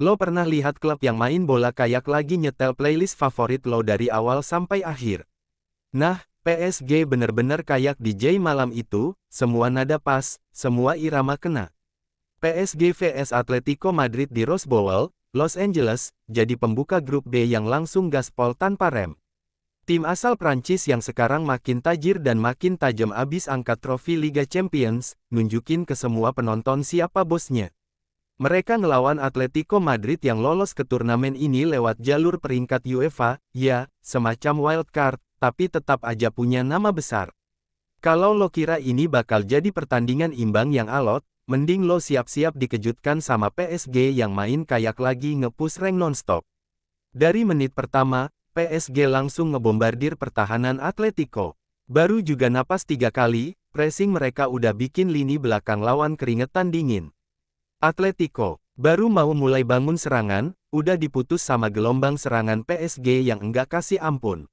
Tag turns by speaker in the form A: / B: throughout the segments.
A: Lo pernah lihat klub yang main bola kayak lagi nyetel playlist favorit lo dari awal sampai akhir? Nah, PSG bener-bener kayak DJ malam itu, semua nada pas, semua irama kena. PSG vs Atletico Madrid di Rose Bowl, Los Angeles, jadi pembuka grup B yang langsung gaspol tanpa rem. Tim asal Prancis yang sekarang makin tajir dan makin tajam abis angkat trofi Liga Champions, nunjukin ke semua penonton siapa bosnya. Mereka ngelawan Atletico Madrid yang lolos ke turnamen ini lewat jalur peringkat UEFA, ya, semacam wild card, tapi tetap aja punya nama besar. Kalau lo kira ini bakal jadi pertandingan imbang yang alot, mending lo siap-siap dikejutkan sama PSG yang main kayak lagi nge-push rank non-stop. Dari menit pertama, PSG langsung ngebombardir pertahanan Atletico. Baru juga napas 3 kali, pressing mereka udah bikin lini belakang lawan keringetan dingin. Atletico baru mau mulai bangun serangan, udah diputus sama gelombang serangan PSG yang enggak kasih ampun.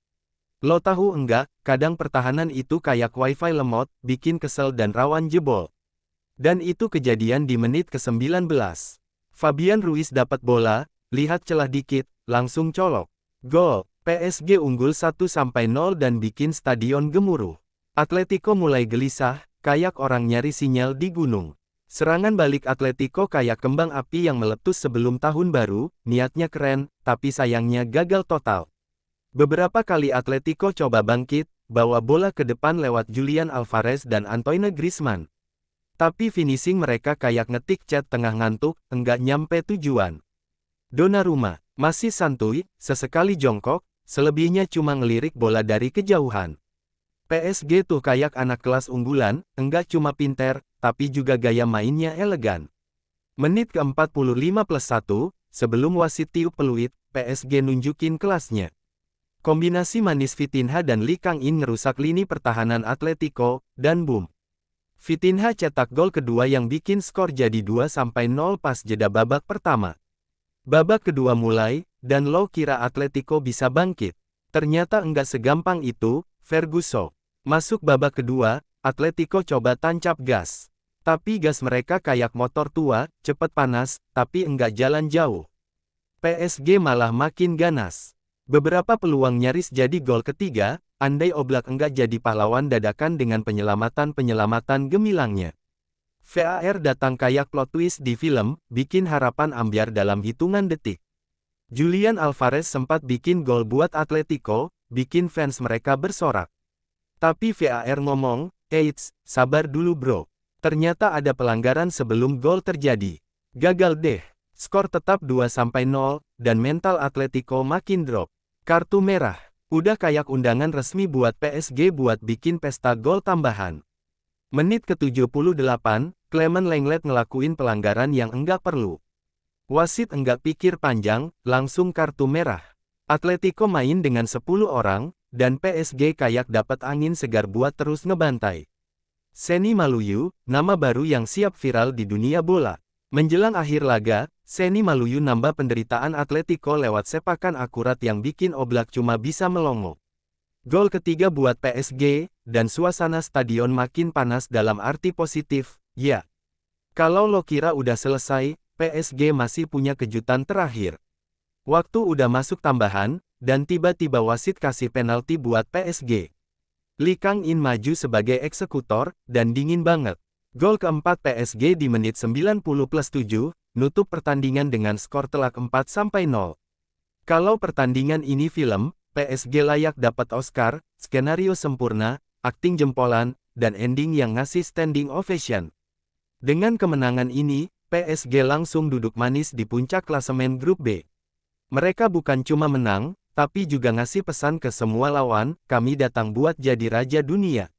A: Lo tahu enggak, kadang pertahanan itu kayak wifi lemot, bikin kesel dan rawan jebol. Dan itu kejadian di menit ke-19. Fabian Ruiz dapat bola, lihat celah dikit, langsung colok. Gol, PSG unggul 1-0 dan bikin stadion gemuruh. Atletico mulai gelisah, kayak orang nyari sinyal di gunung. Serangan balik Atletico kayak kembang api yang meletus sebelum tahun baru, niatnya keren, tapi sayangnya gagal total. Beberapa kali Atletico coba bangkit, bawa bola ke depan lewat Julian Alvarez dan Antoine Griezmann. Tapi finishing mereka kayak ngetik chat tengah ngantuk, enggak nyampe tujuan. Donnarumma masih santuy, sesekali jongkok, selebihnya cuma ngelirik bola dari kejauhan. PSG tuh kayak anak kelas unggulan, enggak cuma pinter, tapi juga gaya mainnya elegan. Menit ke-45+1, sebelum wasit tiup peluit, PSG nunjukin kelasnya. Kombinasi manis Vitinha dan Lee Kang-in ngerusak lini pertahanan Atletico, dan boom. Vitinha cetak gol kedua yang bikin skor jadi 2-0 pas jeda babak pertama. Babak kedua mulai, dan lo kira Atletico bisa bangkit. Ternyata enggak segampang itu, Ferguson. Masuk babak kedua, Atletico coba tancap gas. Tapi gas mereka kayak motor tua, cepet panas, tapi enggak jalan jauh. PSG malah makin ganas. Beberapa peluang nyaris jadi gol ketiga, andai Oblak enggak jadi pahlawan dadakan dengan penyelamatan gemilangnya. VAR datang kayak plot twist di film, bikin harapan ambyar dalam hitungan detik. Julian Alvarez sempat bikin gol buat Atletico, bikin fans mereka bersorak. Tapi VAR ngomong, "Eits, sabar dulu bro. Ternyata ada pelanggaran sebelum gol terjadi." Gagal deh. Skor tetap 2-0, dan mental Atletico makin drop. Kartu merah. Udah kayak undangan resmi buat PSG buat bikin pesta gol tambahan. Menit ke-78, Clement Lenglet ngelakuin pelanggaran yang enggak perlu. Wasit enggak pikir panjang, langsung kartu merah. Atletico main dengan 10 orang, dan PSG kayak dapat angin segar buat terus ngebantai. Seny Maluyu, nama baru yang siap viral di dunia bola. Menjelang akhir laga, Seny Maluyu nambah penderitaan Atletico lewat sepakan akurat yang bikin Oblak cuma bisa melongo. Gol ketiga buat PSG, dan suasana stadion makin panas dalam arti positif, ya. Kalau lo kira udah selesai, PSG masih punya kejutan terakhir. Waktu udah masuk tambahan, dan tiba-tiba wasit kasih penalti buat PSG. Lee Kang-in maju sebagai eksekutor, dan dingin banget. Gol keempat PSG di menit 90+7, nutup pertandingan dengan skor telak 4-0. Kalau pertandingan ini film, PSG layak dapat Oscar, skenario sempurna, akting jempolan, dan ending yang ngasih standing ovation. Dengan kemenangan ini, PSG langsung duduk manis di puncak klasemen grup B. Mereka bukan cuma menang, tapi juga ngasih pesan ke semua lawan, kami datang buat jadi raja dunia.